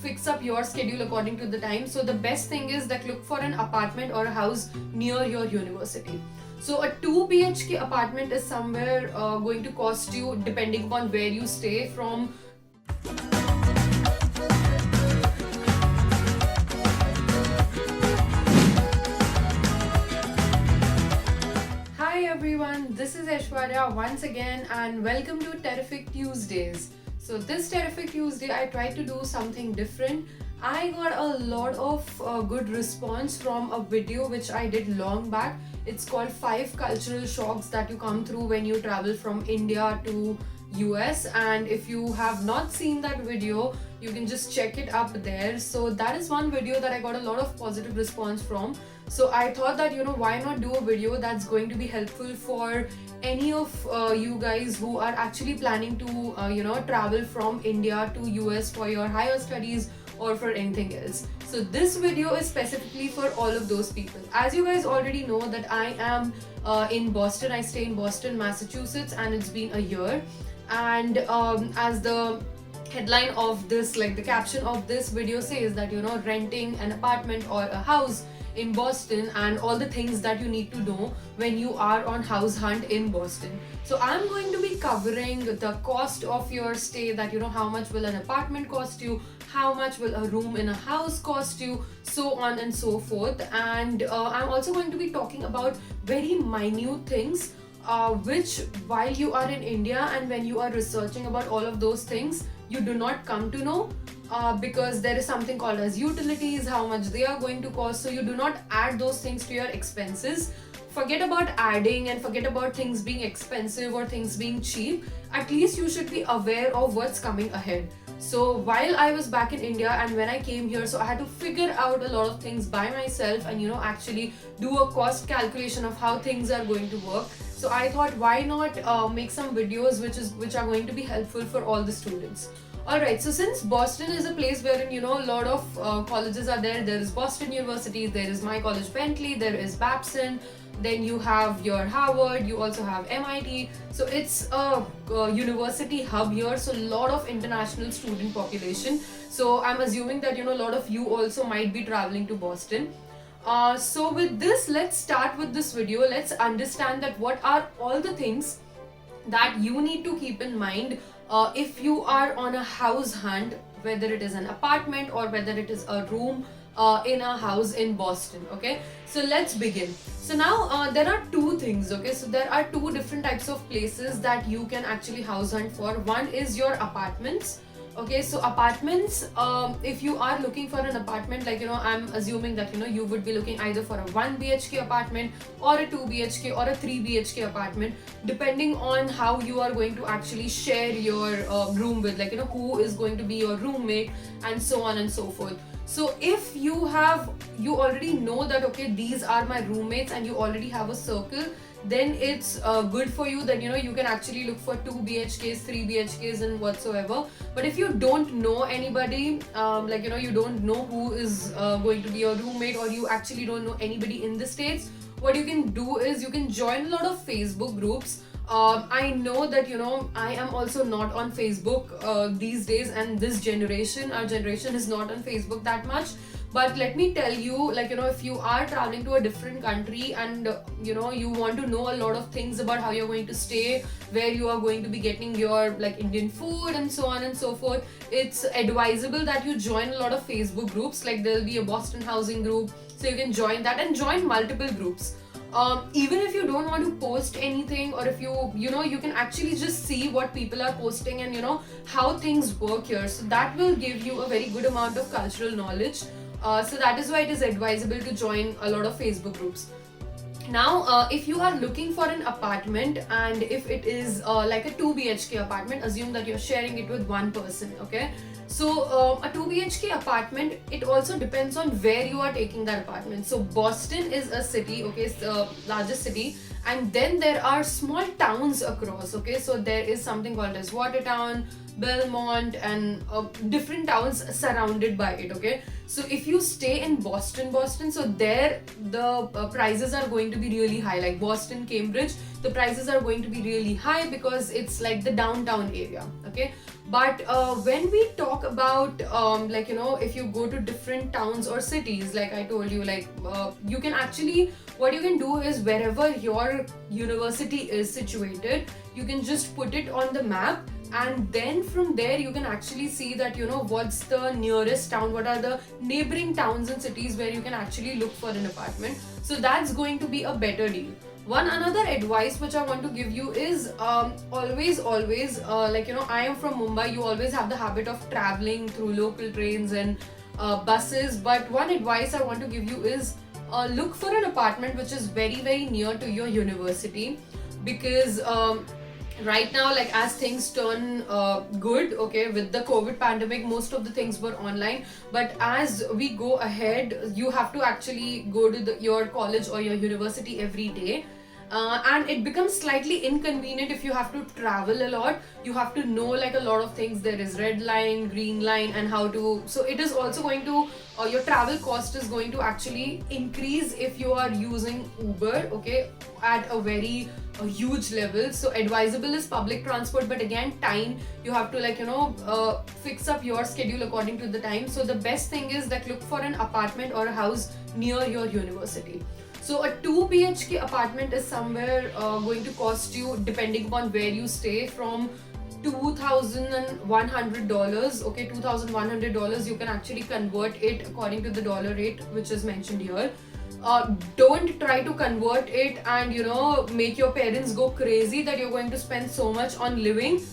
fix up your schedule according to the time. So the best thing is that look for an apartment or a house near your university. So a 2 BHK apartment is somewhere going to cost you, depending upon where you stay, from Hi everyone, this is Aishwarya once again and welcome to Terrific Tuesdays. So this Terrific Tuesday I tried to do something different. I got a lot of good response from a video which I did long back. It's called 5 cultural shocks that you come through when you travel from India to US, and if you have not seen that video you can just check it up there. So that is one video that I got a lot of positive response from. So I thought that why not do a video that's going to be helpful for any of you guys who are actually planning to travel from India to US for your higher studies or for anything else. So this video is specifically for all of those people. As you guys already know that I am in Boston. I stay in Boston, Massachusetts, and it's been a year. And as the headline of this, like the caption of this video says, that renting an apartment or a house in Boston and all the things that you need to know when you are on house hunt in Boston. So I'm going to be covering the cost of your stay, that how much will an apartment cost you, how much will a room in a house cost you, so on and so forth. And I'm also going to be talking about very minute things which, while you are in India and when you are researching about all of those things, you do not come to know, because there is something called as utilities, how much they are going to cost. So you do not add those things to your expenses. Forget about adding and forget about things being expensive or things being cheap. At least you should be aware of what's coming ahead. So while I was back in India and when I came here, so I had to figure out a lot of things by myself and actually do a cost calculation of how things are going to work. So I thought, why not make some videos which are going to be helpful for all the students. Alright, so since Boston is a place wherein a lot of colleges are there. There is Boston University, there is my college Bentley, there is Babson, then you have your Harvard, you also have MIT. So it's a university hub here, so a lot of international student population. So I'm assuming that a lot of you also might be traveling to Boston. So with this, let's start with this video. Let's understand that what are all the things that you need to keep in mind if you are on a house hunt, whether it is an apartment or whether it is a room in a house in Boston. Okay, so let's begin. So now there are two things. Okay, so there are two different types of places that you can actually house hunt for. One is your apartments. Okay, so apartments, if you are looking for an apartment, like I'm assuming that you would be looking either for a 1 BHK apartment or a 2 BHK or a 3 BHK apartment, depending on how you are going to actually share your room with, like who is going to be your roommate and so on and so forth. So if you already know that okay, these are my roommates, and you already have a circle, then it's good for you that you can actually look for 2 BHKs, 3 BHKs and whatsoever. But if you don't know anybody, like you don't know who is going to be your roommate, or you actually don't know anybody in the States, what you can do is you can join a lot of Facebook groups. I know that I am also not on Facebook these days, and this generation, our generation, is not on Facebook that much. But let me tell you, like if you are traveling to a different country and you want to know a lot of things about how you're going to stay, where you are going to be getting your like Indian food and so on and so forth, it's advisable that you join a lot of Facebook groups. Like there'll be a Boston housing group, so you can join that and join multiple groups. Even if you don't want to post anything, or if you can actually just see what people are posting and how things work here. So that will give you a very good amount of cultural knowledge. So that is why it is advisable to join a lot of Facebook groups. Now, if you are looking for an apartment, and if it is like a 2 BHK apartment, assume that you're sharing it with one person. Okay, so a 2 BHK apartment, it also depends on where you are taking that apartment. So Boston is a city, okay, it's the largest city, and then there are small towns across. Okay, so there is something called as Watertown, Belmont, and different towns surrounded by it. Okay, so if you stay in Boston, so there the prices are going to be really high, like Boston, Cambridge, the prices are going to be really high because it's like the downtown area. Okay, but when we talk about like, you know, if you go to different towns or cities, like I told you, like you can actually, what you can do is wherever your university is situated, you can just put it on the map, and then from there you can actually see that, you know, what's the nearest town, what are the neighboring towns and cities where you can actually look for an apartment. So that's going to be a better deal. One another advice which I want to give you is always like, you know, I am from Mumbai, you always have the habit of traveling through local trains and buses, but one advice I want to give you is look for an apartment which is very near to your university, because right now, like, as things turn good, okay, with the COVID pandemic, most of the things were online, but as we go ahead, you have to actually go to your college or your university every day. And it becomes slightly inconvenient if you have to travel a lot. You have to know like a lot of things. There is red line, green line, and how to, so it is also going to your travel cost is going to actually increase if you are using Uber, okay, at a very huge level. So advisable is public transport, but again, time, you have to, like, you know, fix up your schedule according to the time. So the best thing is that look for an apartment or a house near your university. So a 2 BHK apartment is somewhere going to cost you, depending upon where you stay, from $2,100. Okay, $2,100. You can actually convert it according to the dollar rate which is mentioned here. Don't try to convert it and, you know, make your parents go crazy that you're going to spend so much on living.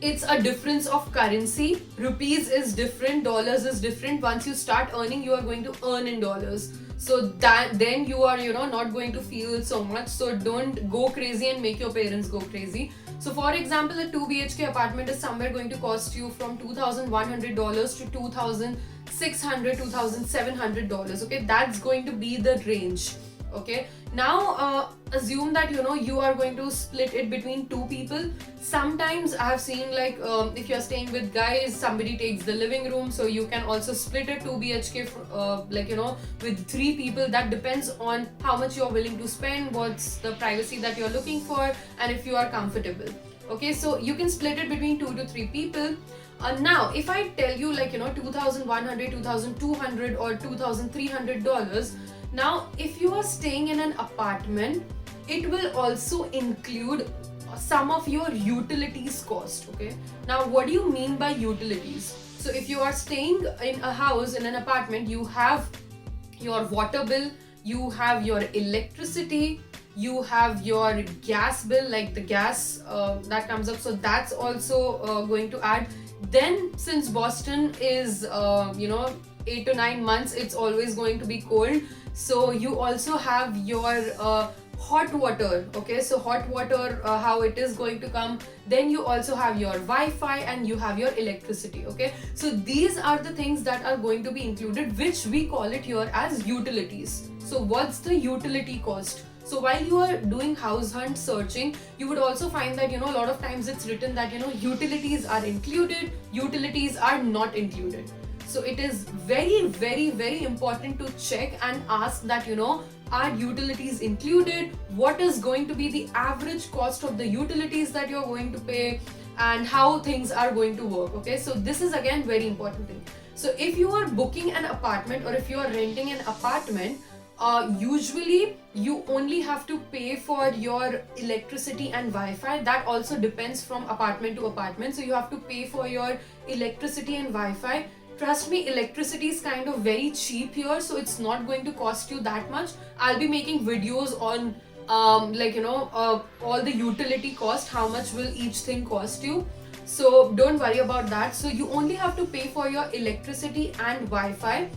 It's a difference of currency. Rupees is different, dollars is different. Once you start earning, you are going to earn in dollars. So that then you are, you know, not going to feel so much. So don't go crazy and make your parents go crazy. So for example, a 2 BHK apartment is somewhere going to cost you from $2,100 to $2,600, $2,700. Okay, that's going to be the range. Okay, now assume that, you know, you are going to split it between two people. Sometimes I have seen, like, if you're staying with guys, somebody takes the living room, so you can also split a 2 BHK like, you know, with 3 people. That depends on how much you're willing to spend, what's the privacy that you're looking for, and if you are comfortable. Okay, so you can split it between 2 to 3 people. Now if I tell you, like, you know, $2,100, $2,200 or $2,300, now if you are staying in an apartment, it will also include some of your utilities cost. Okay, now what do you mean by utilities? So if you are staying in a house, in an apartment, you have your water bill, you have your electricity, you have your gas bill, like the gas that comes up, so that's also going to add. Then since Boston is you know, 8 to 9 months, it's always going to be cold, so you also have your hot water. Okay, so hot water, how it is going to come. Then you also have your Wi-Fi and you have your electricity. Okay, so these are the things that are going to be included, which we call it here as utilities. So what's the utility cost? So while you are doing house hunt searching, you would also find that, you know, a lot of times it's written that, you know, utilities are included, utilities are not included. So it is very important to check and ask that, you know, are utilities included? What is going to be the average cost of the utilities that you're going to pay, and how things are going to work? Okay, so this is again very important thing. So if you are booking an apartment or if you are renting an apartment, usually you only have to pay for your electricity and Wi-Fi. That also depends from apartment to apartment. So you have to pay for your electricity and Wi-Fi. Trust me, electricity is kind of very cheap here, so it's not going to cost you that much. I'll be making videos on like, you know, all the utility cost, how much will each thing cost you. So don't worry about that. So you only have to pay for your electricity and Wi-Fi.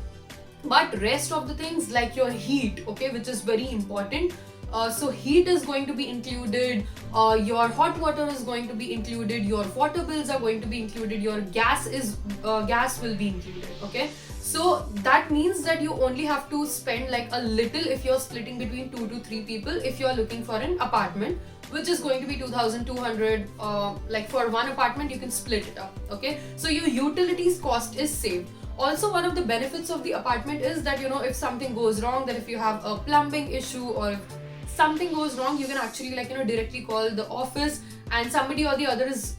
But rest of the things, like your heat, okay, which is very important, So heat is going to be included, your hot water is going to be included, your water bills are going to be included, your gas will be included. Okay, so that means that you only have to spend like a little if you're splitting between 2 to 3 people, if you're looking for an apartment, which is going to be 2200. Like for one apartment you can split it up. Okay, so your utilities cost is saved. Also, one of the benefits of the apartment is that, you know, if something goes wrong, that if you have a plumbing issue or if something goes wrong, you can actually, like, you know, directly call the office and somebody or the other is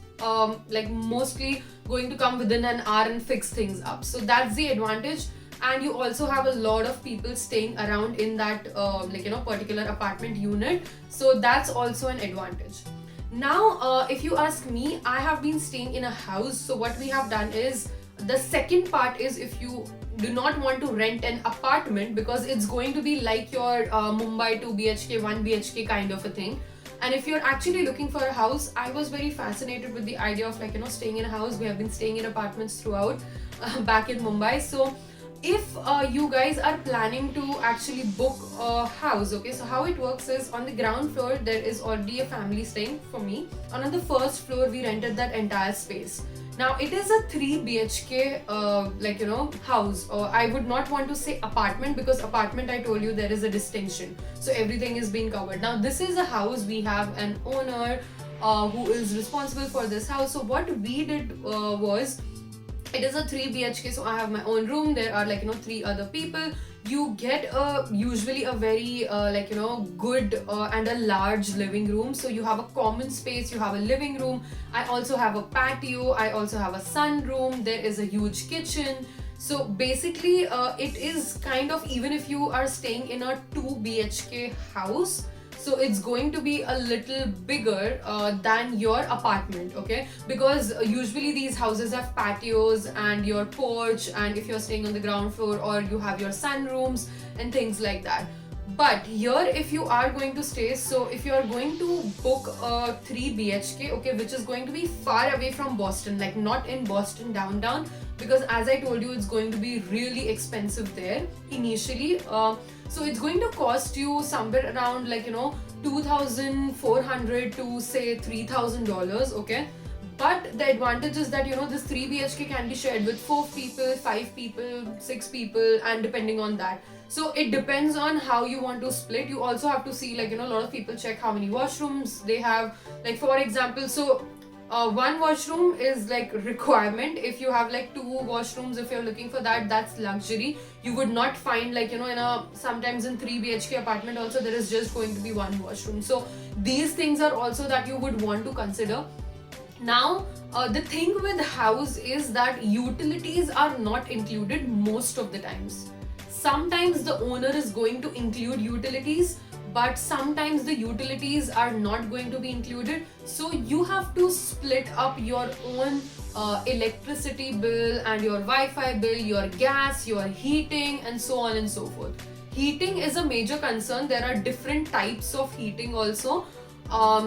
like mostly going to come within an hour and fix things up. So that's the advantage. And you also have a lot of people staying around in that like, you know, particular apartment unit, so that's also an advantage. Now if you ask me, I have been staying in a house. So what we have done is, the second part is, if you do not want to rent an apartment, because it's going to be like your Mumbai 2 BHK 1 BHK kind of a thing, and if you're actually looking for a house, I was very fascinated with the idea of, like, you know, staying in a house. We have been staying in apartments throughout back in Mumbai. So if you guys are planning to actually book a house, okay, so how it works is, on the ground floor there is already a family staying. For me, on the first floor we rented that entire space. Now it is a 3 BHK like, you know, house, or I would not want to say apartment, because apartment, I told you, there is a distinction, so everything is being covered. Now this is a house, we have an owner who is responsible for this house. So what we did was, it is a 3 BHK, so I have my own room, there are, like, you know, 3 other people. You get usually a very like, you know, good and a large living room. So you have a common space, you have a living room, I also have a patio, I also have a sunroom, there is a huge kitchen. So basically it is kind of, even if you are staying in a 2 BHK house, so it's going to be a little bigger than your apartment. Okay, because usually these houses have patios and your porch, and if you're staying on the ground floor, or you have your sunrooms and things like that. But here, if you are going to stay, so if you are going to book a 3 BHK, okay, which is going to be far away from Boston, like not in Boston downtown, because as I told you, it's going to be really expensive there initially. So it's going to cost you somewhere around, like, you know, $2,400 to say $3,000. Okay, but the advantage is that, you know, this 3 BHK can be shared with 4 people, 5 people, 6 people, and depending on that. So it depends on how you want to split. You also have to see, like, you know, a lot of people check how many washrooms they have. Like, for example, so one washroom is like requirement. If you have like 2 washrooms, if you're looking for that, that's luxury. You would not find, like, you know, in a sometimes in 3 BHK apartment also there is just going to be 1 washroom. So these things are also that you would want to consider. Now the thing with house is that utilities are not included most of the times. Sometimes the owner is going to include utilities, but sometimes the utilities are not going to be included. So you have to split up your own electricity bill and your Wi-Fi bill, your gas, your heating, and so on and so forth. Heating is a major concern. There are different types of heating also.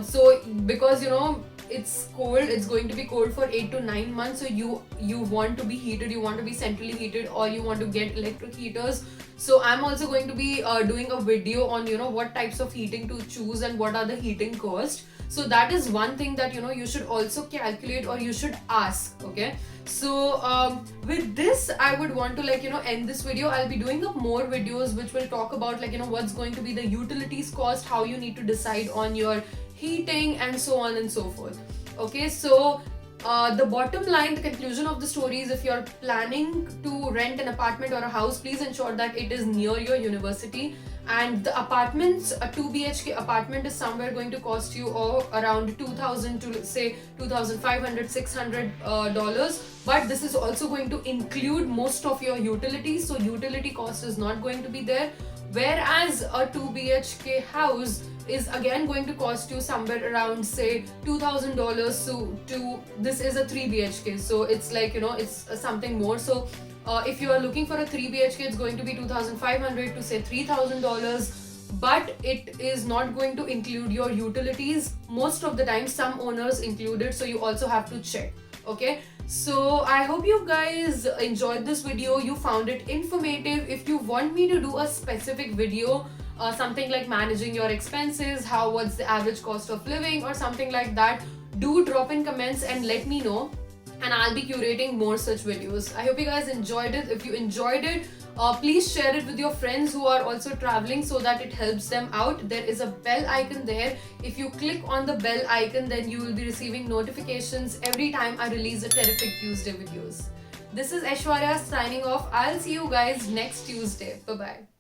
So because, you know, it's cold, it's going to be cold for 8 to 9 months, so you want to be heated, you want to be centrally heated, or you want to get electric heaters. So I'm also going to be doing a video on, you know, what types of heating to choose and what are the heating cost. So that is one thing that, you know, you should also calculate, or you should ask. Okay, so with this I would want to, like, you know, end this video. I'll be doing up more videos which will talk about, like, you know, what's going to be the utilities cost, how you need to decide on your heating, and so on and so forth. Okay, so the bottom line, the conclusion of the story is, if you're planning to rent an apartment or a house, please ensure that it is near your university. And the apartments, a 2 BHK apartment is somewhere going to cost you around $2,000 to say $2,500, $600. But this is also going to include most of your utilities, so utility cost is not going to be there. Whereas a 2 BHK house is again going to cost you somewhere around say $2,000. So this is a 3 BHK, so it's like, you know, it's something more. So if you are looking for a 3 BHK, it's going to be $2,500 to say $3,000, but it is not going to include your utilities. Most of the time some owners include it, so you also have to check. Okay, so I hope you guys enjoyed this video, you found it informative. If you want me to do a specific video something like managing your expenses, what's the average cost of living, or something like that, do drop in comments and let me know, and I'll be curating more such videos. I hope you guys enjoyed it. If you enjoyed it, please share it with your friends who are also traveling so that it helps them out. There is a bell icon there. If you click on the bell icon, then you will be receiving notifications every time I release a Terrific Tuesday videos. This is Aishwarya signing off. I'll see you guys next Tuesday. Bye bye.